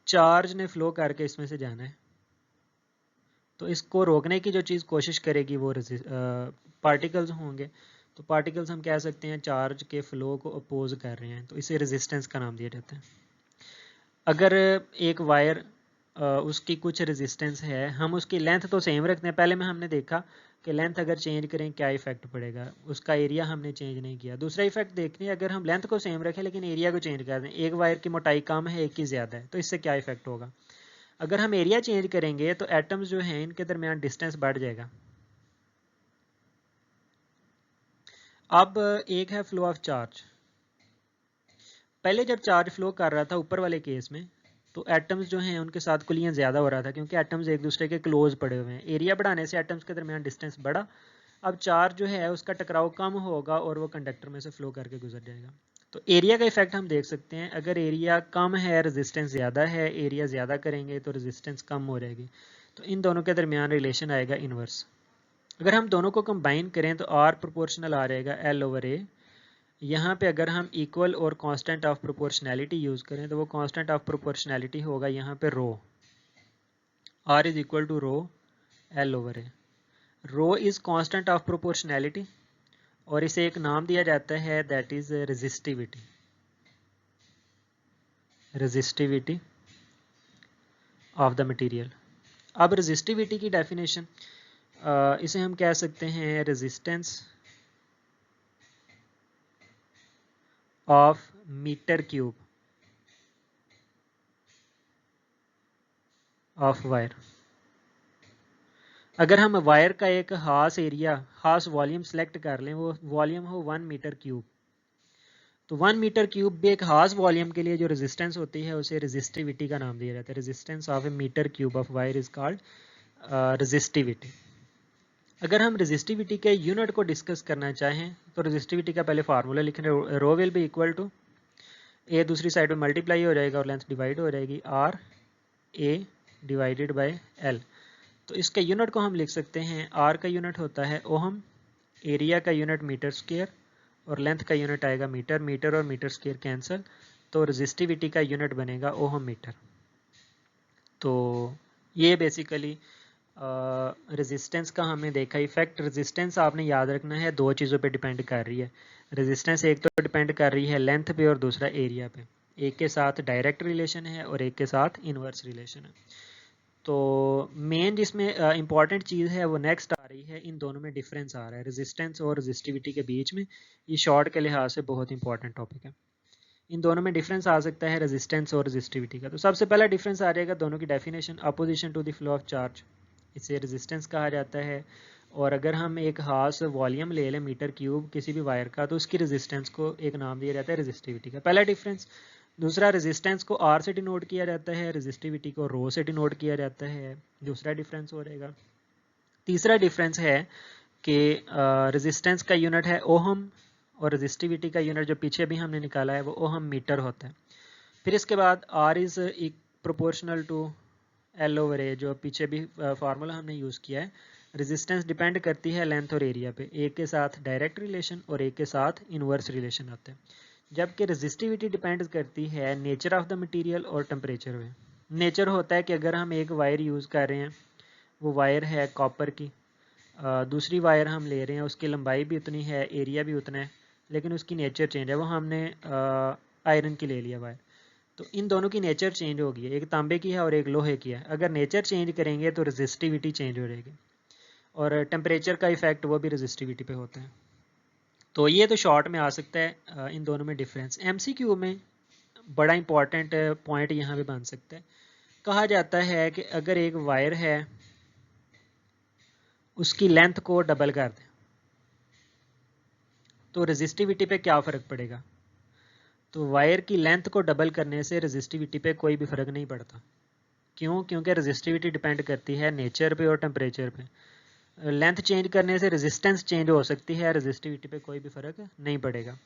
चार्ज ने फ्लो करके इसमें से जाना है, तो इसको रोकने की जो चीज़ कोशिश करेगी वो पार्टिकल्स होंगे। तो पार्टिकल्स हम कह सकते हैं चार्ज के फ्लो को अपोज कर रहे हैं, तो इसे रेजिस्टेंस का नाम दिया जाता है। अगर एक वायर उसकी कुछ रेजिस्टेंस है, हम उसकी लेंथ तो सेम रखते हैं, पहले में हमने देखा कि लेंथ अगर चेंज करें क्या इफेक्ट पड़ेगा, उसका एरिया हमने चेंज नहीं किया। दूसरा इफेक्ट देखते हैं, अगर हम लेंथ को सेम रखें लेकिन एरिया को चेंज कर दें, एक वायर की मोटाई कम है, एक की ज़्यादा है, तो इससे क्या इफेक्ट होगा। अगर हम एरिया चेंज करेंगे तो एटम्स जो हैं इनके दरमियान डिस्टेंस बढ़ जाएगा। अब एक है फ्लो ऑफ चार्ज। पहले जब चार्ज फ्लो कर रहा था ऊपर वाले केस में, तो एटम्स जो हैं उनके साथ कुलियन ज़्यादा हो रहा था क्योंकि एटम्स एक दूसरे के क्लोज पड़े हुए हैं। एरिया बढ़ाने से एटम्स के दरमियान डिस्टेंस बढ़ा। अब चार्ज जो है उसका टकराव कम होगा और वो कंडक्टर में से फ्लो करके गुजर जाएगा। तो एरिया का इफेक्ट हम देख सकते हैं, अगर एरिया कम है रेजिस्टेंस ज़्यादा है, एरिया ज़्यादा करेंगे तो रेजिस्टेंस कम हो जाएगी। तो इन दोनों के दरमियान रिलेशन आएगा इनवर्स। अगर हम दोनों को कंबाइन करें तो आर प्रोपोर्शनल आ जाएगा एल ओवर ए। यहाँ पे अगर हम इक्वल और कांस्टेंट ऑफ प्रोपोर्शनैलिटी यूज़ करें तो वो कांस्टेंट ऑफ प्रोपोर्शनैलिटी होगा यहाँ पे rho. R is equal to rho L over A. Rho is constant of proportionality और इसे एक नाम दिया जाता है that is resistivity. Resistivity of the material. अब रेजिस्टिविटी की डेफिनेशन, इसे हम कह सकते हैं resistance of metre cube of wire. अगर हम वायर का एक खास एरिया, खास वॉल्यूम सेलेक्ट कर लें, वो वॉल्यूम हो 1 मीटर क्यूब, तो 1 मीटर क्यूब भी एक खास वॉल्यूम के लिए जो रेजिस्टेंस होती है उसे रेजिस्टिविटी का नाम दिया जाता है। Resistance of a metre cube of wire is called resistivity. अगर हम रेजिस्टिविटी के यूनिट को डिस्कस करना चाहें तो रेजिस्टिविटी का पहले फार्मूला लिख रहे हैं, रो विल बी इक्वल टू ए, दूसरी साइड में मल्टीप्लाई हो जाएगा और लेंथ डिवाइड हो जाएगी, R A divided by L. तो इसके यूनिट को हम लिख सकते हैं, आर का यूनिट होता है ओहम, एरिया का यूनिट मीटर स्क्वायर और लेंथ का यूनिट आएगा मीटर। मीटर और मीटर स्क्वायर कैंसिल, तो रेजिस्टिविटी का यूनिट बनेगा ओहम मीटर। तो ये बेसिकली रेजिस्टेंस का हमने देखा इफेक्ट। रेजिस्टेंस आपने याद रखना है दो चीज़ों पे डिपेंड कर रही है। रेजिस्टेंस एक तो डिपेंड कर रही है लेंथ पे और दूसरा एरिया पे। एक के साथ डायरेक्ट रिलेशन है और एक के साथ इनवर्स रिलेशन है। तो मेन जिसमें इंपॉर्टेंट चीज़ है वो नेक्स्ट आ रही है, इन दोनों में डिफरेंस आ रहा है रेजिस्टेंस और रेजिस्टिविटी के बीच में। ये शॉर्ट के लिहाज से बहुत इंपॉर्टेंट टॉपिक है। इन दोनों में डिफरेंस आ सकता है रेजिस्टेंस और रेजिस्टिविटी का। तो सबसे पहला डिफरेंस आ जाएगा दोनों की definition, opposition to the flow of charge, इसे रेजिस्टेंस कहा जाता है। और अगर हम एक खास वॉल्यूम ले लें मीटर क्यूब किसी भी वायर का, तो उसकी रेजिस्टेंस को एक नाम दिया जाता है रेजिस्टिविटी का, पहला डिफरेंस। दूसरा, रेजिस्टेंस को आर से डिनोट किया जाता है, रेजिस्टिविटी को रो से डिनोट किया जाता है, दूसरा डिफरेंस हो रहेगा। तीसरा डिफरेंस है कि रेजिस्टेंस का यूनिट है ओहम और रेजिस्टिविटी का यूनिट जो पीछे भी हमने निकाला है वो ओहम मीटर होता है। फिर इसके बाद R is proportional to L over A, जो पीछे भी फार्मूला हमने यूज़ किया है। रेजिस्टेंस डिपेंड करती है लेंथ और एरिया पे, एक के साथ डायरेक्ट रिलेशन और एक के साथ इनवर्स रिलेशन आता है। जबकि रेजिस्टिविटी डिपेंड करती है नेचर ऑफ द मटेरियल और टेम्परेचर में। नेचर होता है कि अगर हम एक वायर यूज़ कर रहे हैं, वो वायर है कॉपर की, दूसरी वायर हम ले रहे हैं उसकी लंबाई भी उतनी है, एरिया भी उतना है, लेकिन उसकी नेचर चेंज है, वो हमने आयरन की ले लिया वायर। तो इन दोनों की नेचर चेंज होगी, एक तांबे की है और एक लोहे की है। अगर नेचर चेंज करेंगे तो रेजिस्टिविटी चेंज हो जाएगी, और टेम्परेचर का इफेक्ट वो भी रेजिस्टिविटी पे होता है। तो ये तो शॉर्ट में आ सकता है इन दोनों में डिफरेंस। एमसीक्यू में बड़ा इंपॉर्टेंट पॉइंट यहाँ पे बन सकता है। कहा जाता है कि अगर एक वायर है उसकी लेंथ को डबल कर दें तो रेजिस्टिविटी पे क्या फ़र्क पड़ेगा। तो वायर की लेंथ को डबल करने से रेजिस्टिविटी पे कोई भी फ़र्क नहीं पड़ता। क्यों? क्योंकि रेजिस्टिविटी डिपेंड करती है नेचर पे और टेम्परेचर पे। लेंथ चेंज करने से रेजिस्टेंस चेंज हो सकती है, रेजिस्टिविटी पे कोई भी फ़र्क नहीं पड़ेगा।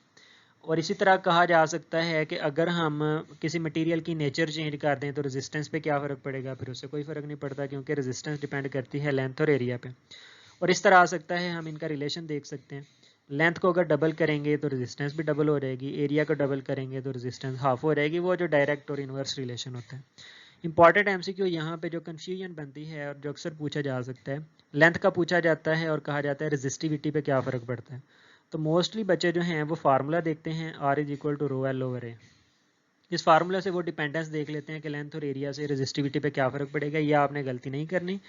और इसी तरह कहा जा सकता है कि अगर हम किसी मटेरियल की नेचर चेंज कर दें तो रेजिस्टेंस पे क्या फ़र्क पड़ेगा, फिर उससे कोई फ़र्क नहीं पड़ता, क्योंकि रेजिस्टेंस डिपेंड करती है लेंथ और एरिया पे। और इस तरह आ सकता है, हम इनका रिलेशन देख सकते हैं। लेंथ को अगर डबल करेंगे तो रेजिस्टेंस भी डबल हो जाएगी, एरिया को डबल करेंगे तो रेजिस्टेंस हाफ हो जाएगी, वो जो डायरेक्ट और इनवर्स रिलेशन होता है। इंपॉर्टेंट एमसीक्यू यहाँ पे जो कन्फ्यूजन बनती है और जो अक्सर पूछा जा सकता है, लेंथ का पूछा जाता है और कहा जाता है रेजिस्टिविटी पे क्या फ़र्क पड़ता है। तो मोस्टली बच्चे जो हैं वो फार्मूला देखते हैं R is equal to rho L over A. इस फार्मूला से वो डिपेंडेंस देख लेते हैं कि लेंथ और एरिया से रेजिस्टिविटी पे क्या फ़र्क पड़ेगा। ये आपने गलती नहीं करनी,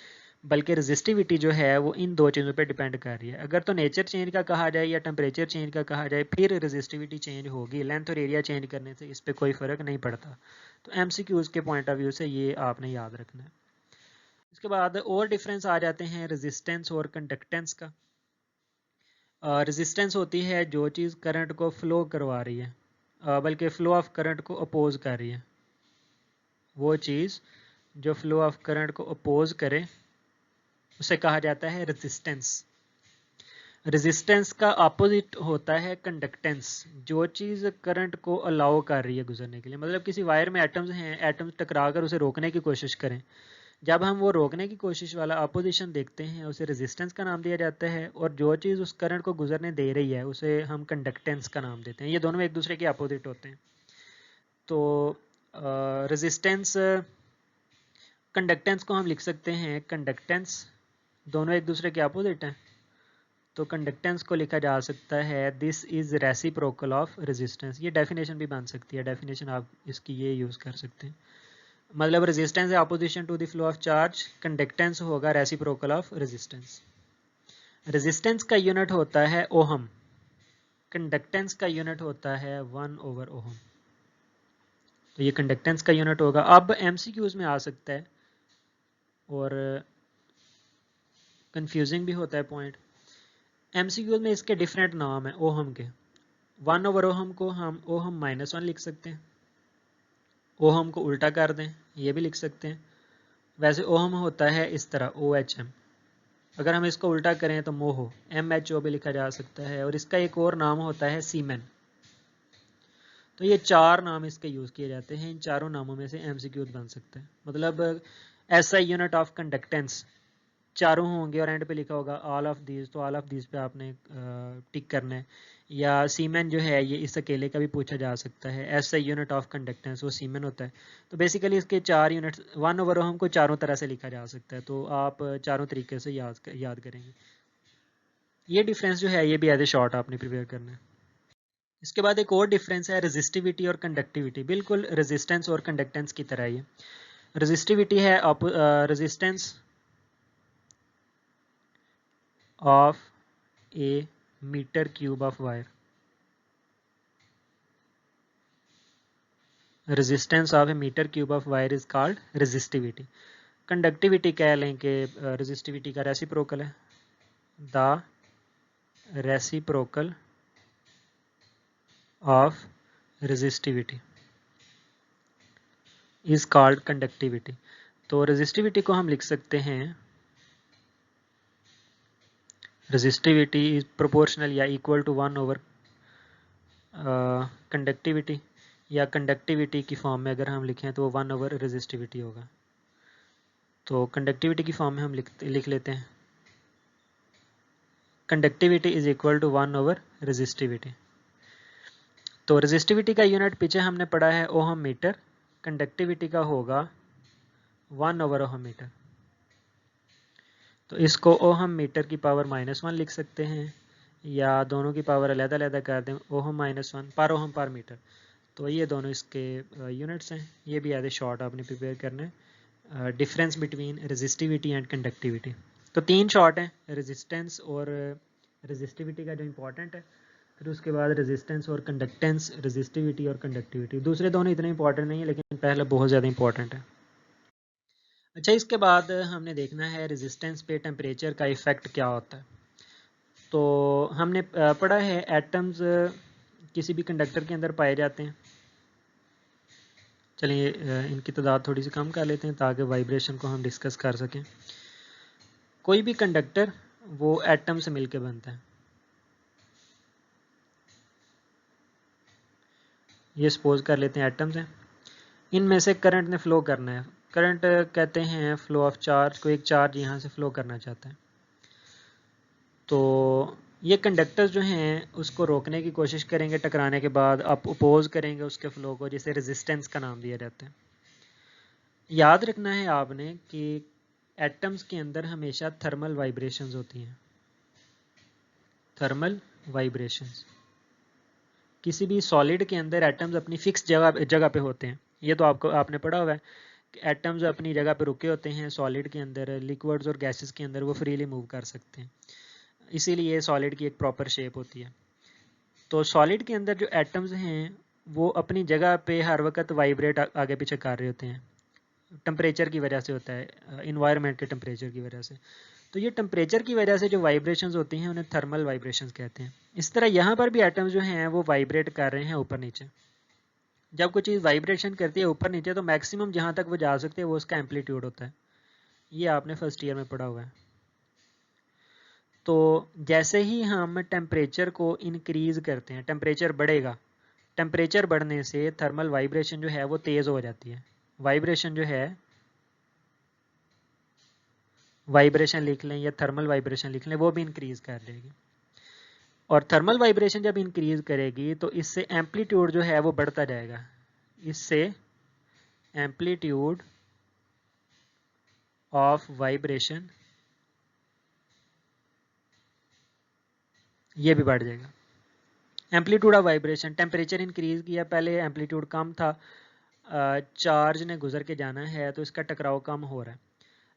बल्कि रेजिस्टिविटी जो है वो इन दो चीज़ों पे डिपेंड कर रही है। अगर तो नेचर चेंज का कहा जाए या टेम्परेचर चेंज का कहा जाए, फिर रेजिस्टिविटी चेंज होगी, लेंथ और एरिया चेंज करने से इस पर कोई फ़र्क नहीं पड़ता। तो एमसीक्यूज़ के पॉइंट ऑफ व्यू से ये आपने याद रखना है। इसके बाद और डिफरेंस आ जाते हैं रेजिस्टेंस और कंडक्टेंस का। रेजिस्टेंस होती है जो चीज़ करंट को फ्लो करवा रही है, बल्कि फ्लो ऑफ करंट को अपोज कर रही है। वो चीज़ जो फ्लो ऑफ करंट को अपोज करे उसे कहा जाता है रेजिस्टेंस। रेजिस्टेंस का अपोजिट होता है कंडक्टेंस, जो चीज़ करंट को अलाउ कर रही है गुजरने के लिए। मतलब किसी वायर में एटम्स हैं, एटम्स टकरा कर उसे रोकने की कोशिश करें, जब हम वो रोकने की कोशिश वाला अपोजिशन देखते हैं उसे रेजिस्टेंस का नाम दिया जाता है, और जो चीज़ उस करंट को गुजरने दे रही है उसे हम कंडक्टेंस का नाम देते हैं। ये दोनों एक दूसरे के अपोजिट होते हैं। तो रेजिस्टेंस कंडक्टेंस को हम लिख सकते हैं कंडक्टेंस, दोनों एक दूसरे के अपोजिट हैं, तो कंडक्टेंस को लिखा जा सकता है this is reciprocal of resistance. ये डेफिनेशन भी बन सकती है, डेफिनेशन आप इसकी ये यूज़ कर सकते हैं। मतलब रेजिस्टेंस है opposition to the flow of charge, conductance होगा रेसिप्रोकल ऑफ रेजिस्टेंस। रेजिस्टेंस का यूनिट होता है ओहम, कंडक्टेंस का यूनिट होता है 1 ओवर ओहम। तो ये कंडक्टेंस का यूनिट होगा। अब एमसीक्यूज में आ सकता है और कंफ्यूजिंग भी होता है पॉइंट। एमसीक्यूज में इसके डिफरेंट नाम है ओहम के। 1 ओवर ओहम को हम ओहम -1 लिख सकते हैं, ओहम को उल्टा कर दें ये भी लिख सकते हैं। वैसे ओहम होता है इस तरह OHM, अगर हम इसको उल्टा करें तो मोहो MHO भी लिखा जा सकता है, और इसका एक और नाम होता है सीमेन। तो ये चार नाम इसके यूज़ किए जाते हैं, इन चारों नामों में से एमसीक्यू बन सकता है। मतलब SI यूनिट ऑफ कंडक्टेंस चारों होंगे और एंड पे लिखा होगा ऑल ऑफ दीज, तो ऑल ऑफ दीज पे आपने टिक करना है। या सीमेन जो है ये इस अकेले का भी पूछा जा सकता है, S a unit of conductance, वो सीमेन होता है। तो बेसिकली इसके 4 यूनिट्स 1/ओहम को चारों तरह से लिखा जा सकता है, तो आप चारों तरीके से याद करेंगे। ये डिफरेंस जो है ये भी एज ए शॉर्ट आपने प्रिपेयर करना है। इसके बाद एक और डिफरेंस है रेजिस्टिविटी और कंडक्टिविटी, बिल्कुल रेजिस्टेंस और कंडक्टेंस की तरह ही। रेजिस्टिविटी है resistance of a metre cube of wire, resistance of a metre cube of wire is called resistivity. Conductivity कह लें कि रेजिस्टिविटी का रेसिप्रोकल है, the reciprocal of resistivity is called conductivity. तो रेजिस्टिविटी को हम लिख सकते हैं रेजिस्टिविटी इज प्रोपोर्शनल या इक्वल टू 1/, कंडक्टिविटी, या कंडक्टिविटी की फॉर्म में अगर हम लिखें तो वो 1/, रेजिस्टिविटी होगा। तो कंडक्टिविटी की फॉर्म में हम लिख लेते हैं conductivity is equal to 1/, resistivity. तो रेजिस्टिविटी का यूनिट पीछे हमने पढ़ा है ओहम मीटर, कंडक्टिविटी का होगा 1/, ओहम मीटर। तो इसको ओहम मीटर की पावर -1 लिख सकते हैं, या दोनों की पावर अलग-अलग कर दें, ओहम -1 पर ओहम पर मीटर। तो ये दोनों इसके यूनिट्स हैं। ये भी एज ए शॉर्ट आपने प्रिपेयर करना है, difference between resistivity and conductivity. तो 3 शॉर्ट हैं, रेजिस्टेंस और रेजिस्टिविटी का जो इंपॉर्टेंट है, फिर उसके बाद रेजिस्टेंस और कंडक्टेंस, रेजिस्टिविटी और कंडक्टिविटी। दूसरे दोनों इतने इंपॉर्टेंट नहीं है, लेकिन पहला बहुत ज़्यादा इंपॉर्टेंट है। अच्छा, इसके बाद हमने देखना है रेजिस्टेंस पे टेम्परेचर का इफ़ेक्ट क्या होता है। तो हमने पढ़ा है एटम्स किसी भी कंडक्टर के अंदर पाए जाते हैं। चलिए इनकी तादाद थोड़ी सी कम कर लेते हैं ताकि वाइब्रेशन को हम डिस्कस कर सकें। कोई भी कंडक्टर वो एटम से मिलकर बनता है। ये सपोज कर लेते हैं एटम्स हैं, इनमें से करंट ने फ्लो करना है। करंट कहते हैं फ्लो ऑफ चार्ज, को एक चार्ज यहाँ से फ्लो करना चाहता है। तो ये कंडक्टर्स जो हैं उसको रोकने की कोशिश करेंगे, टकराने के बाद आप अपोज करेंगे उसके फ्लो को, जिसे रेजिस्टेंस का नाम दिया जाता है। याद रखना है आपने कि एटम्स के अंदर हमेशा थर्मल वाइब्रेशंस होती हैं, थर्मल वाइब्रेशंस। किसी भी सॉलिड के अंदर एटम्स अपनी फिक्स जगह पे होते हैं। ये तो आपने पढ़ा हुआ है कि एटम्स अपनी जगह पे रुके होते हैं सॉलिड के अंदर, लिक्विड्स और गैसेस के अंदर वो फ्रीली मूव कर सकते हैं, इसीलिए सॉलिड की एक प्रॉपर शेप होती है। तो सॉलिड के अंदर जो एटम्स हैं वो अपनी जगह पे हर वक्त वाइब्रेट आगे पीछे कर रहे होते हैं, टेम्परेचर की वजह से होता है, इन्वायरमेंट के टेम्परेचर की वजह से। तो ये टेम्परेचर की वजह से जो वाइब्रेशंस होती हैं उन्हें थर्मल वाइब्रेशंस कहते हैं। इस तरह यहाँ पर भी एटम्स जो हैं वो वाइब्रेट कर रहे हैं ऊपर नीचे। जब कोई चीज़ वाइब्रेशन करती है ऊपर नीचे तो मैक्सिमम जहाँ तक वो जा सकती है वो उसका एम्पलीट्यूड होता है। ये आपने फर्स्ट ईयर में पढ़ा हुआ है। तो जैसे ही हम टेम्परेचर को इंक्रीज़ करते हैं, टेम्परेचर बढ़ेगा, टेम्परेचर बढ़ने से थर्मल वाइब्रेशन जो है वो तेज़ हो जाती है। वाइब्रेशन जो है, वाइब्रेशन लिख लें या थर्मल वाइब्रेशन लिख लें, वो भी इंक्रीज़ कर देगी। और थर्मल वाइब्रेशन जब इंक्रीज़ करेगी तो इससे एम्पलीट्यूड जो है वो बढ़ता जाएगा, इससे एम्पलीट्यूड ऑफ वाइब्रेशन ये भी बढ़ जाएगा। Amplitude of vibration, temperature increase किया, पहले एम्पलीट्यूड कम था, चार्ज ने गुजर के जाना है तो इसका टकराव कम हो रहा है।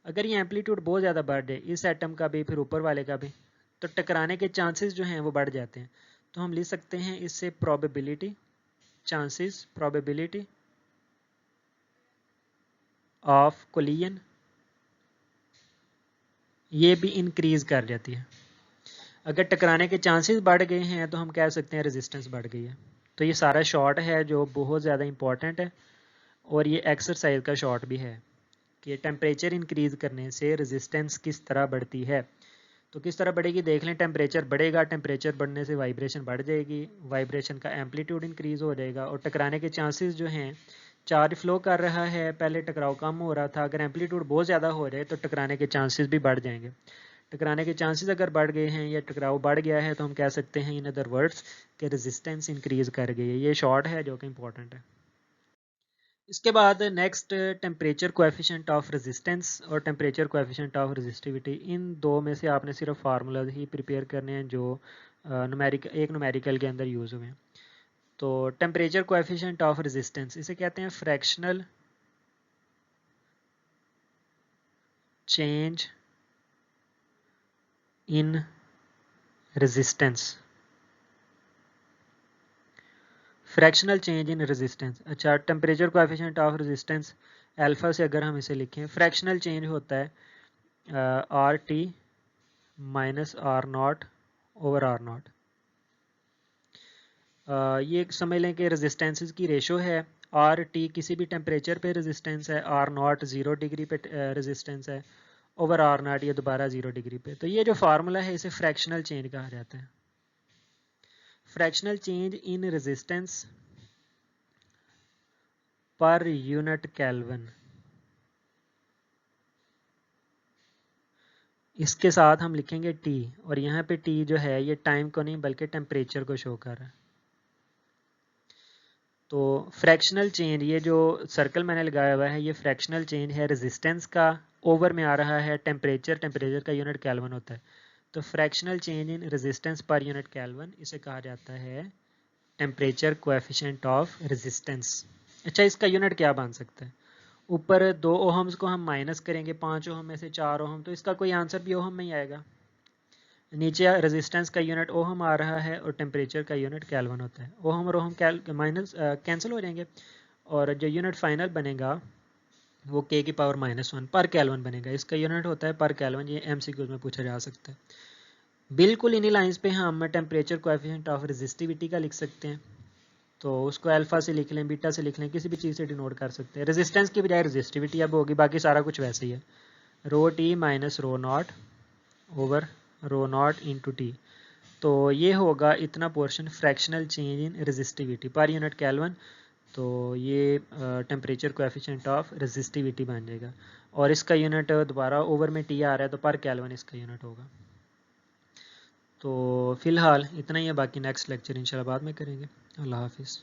अगर ये एम्पलीट्यूड बहुत ज़्यादा बढ़ जाए, इस एटम का भी फिर ऊपर वाले का भी, तो टकराने के चांसेस जो हैं वो बढ़ जाते हैं। तो हम लिख सकते हैं इससे probability, chances, probability of collision ये भी इंक्रीज़ कर जाती है। अगर टकराने के चांसेस बढ़ गए हैं तो हम कह सकते हैं रेजिस्टेंस बढ़ गई है। तो ये सारा शॉर्ट है जो बहुत ज़्यादा इंपॉर्टेंट है, और ये एक्सरसाइज का शॉर्ट भी है कि टेम्परेचर इंक्रीज़ करने से रेजिस्टेंस किस तरह बढ़ती है। तो किस तरह बढ़ेगी देख लें। टेम्परेचर बढ़ेगा, टेम्परेचर बढ़ने से वाइब्रेशन बढ़ जाएगी, वाइब्रेशन का एम्पलीट्यूड इंक्रीज़ हो जाएगा, और टकराने के चांसेस जो हैं चार्ज फ्लो कर रहा है, पहले टकराव कम हो रहा था, अगर एम्पलीट्यूड बहुत ज़्यादा हो जाए तो टकराने के चांसेस भी बढ़ जाएंगे। टकराने के चांसेस अगर बढ़ गए हैं या टकराव बढ़ गया है तो हम कह सकते हैं इन अदर वर्ड्स कि रेजिस्टेंस इंक्रीज कर गई है। ये शॉर्ट है जो कि इंपॉर्टेंट है। इसके बाद next temperature coefficient of resistance और टेम्परेचर कोएफिशिएंट ऑफ रेजिस्टिविटी, इन दो में से आपने सिर्फ फार्मूलाज ही प्रिपेयर करने हैं जो एक न्यूमेरिकल के अंदर यूज़ हुए हैं। तो टेम्परेचर कोएफिशिएंट ऑफ रेजिस्टेंस इसे कहते हैं fractional change in resistance. Fractional change in resistance. अच्छा, temperature coefficient of resistance alpha से अगर हम इसे लिखें, फ्रैक्शनल चेंज होता है R T minus R naught over R naught. ये समझ लें कि रेजिस्टेंसेस की रेशो है। आर टी किसी भी टेम्परेचर पे रेजिस्टेंस है, आर नॉट 0 डिग्री पे रेजिस्टेंस है, ओवर आर नॉट ये दोबारा 0 डिग्री पे। तो ये जो फार्मूला है इसे फ्रैक्शनल चेंज कहा जाता है। फ्रैक्शनल चेंज इन रेजिस्टेंस पर यूनिट केल्विन, इसके साथ हम लिखेंगे टी, और यहाँ पे टी जो है ये टाइम को नहीं बल्कि टेम्परेचर को शो कर रहा है। तो फ्रैक्शनल चेंज, ये जो सर्कल मैंने लगाया हुआ है ये फ्रैक्शनल चेंज है रेजिस्टेंस का, ओवर में आ रहा है टेम्परेचर, टेम्परेचर का यूनिट केल्विन होता है। तो फ्रैक्शनल चेंज इन रेजिस्टेंस पर यूनिट केल्विन इसे कहा जाता है टेम्परेचर कोएफिशिएंट ऑफ रेजिस्टेंस। अच्छा, इसका यूनिट क्या बन सकता है? ऊपर 2 ओहम्स को हम माइनस करेंगे 5 ओहम में से 4 ओहम, तो इसका कोई आंसर भी ओहम में ही आएगा। नीचे रेजिस्टेंस का यूनिट ओहम आ रहा है और टेम्परेचर का यूनिट केल्विन होता है। ओहम और ओहम माइनस कैंसिल हो जाएंगे और जो यूनिट फाइनल बनेगा वो k की पावर -1 पर केल्विन बनेगा। इसका यूनिट होता है पर केल्विन। ये MCQ में पूछा जा सकता है। बिल्कुल इन्हीं लाइंस पे हम टेम्परेचर कोएफिशिएंट ऑफ रेजिस्टिविटी का लिख सकते हैं। तो उसको अल्फा से लिख लें, बीटा से लिख लें, किसी भी चीज़ से डिनोट कर सकते हैं। रेजिस्टेंस की बजाय रेजिस्टिविटी अब होगी, बाकी सारा कुछ वैसे ही है। Rho T minus rho naught over rho naught into T. तो ये होगा इतना portion fractional change in resistivity per unit kelvin. तो ये टेम्परेचर कोएफिशिएंट ऑफ रेजिस्टिविटी बन जाएगा और इसका यूनिट दोबारा ओवर में टी आ रहा है तो पर केल्विन इसका यूनिट होगा। तो फ़िलहाल इतना ही है, बाकी नेक्स्ट लेक्चर इंशाल्लाह बाद में करेंगे। अल्लाह हाफिज़।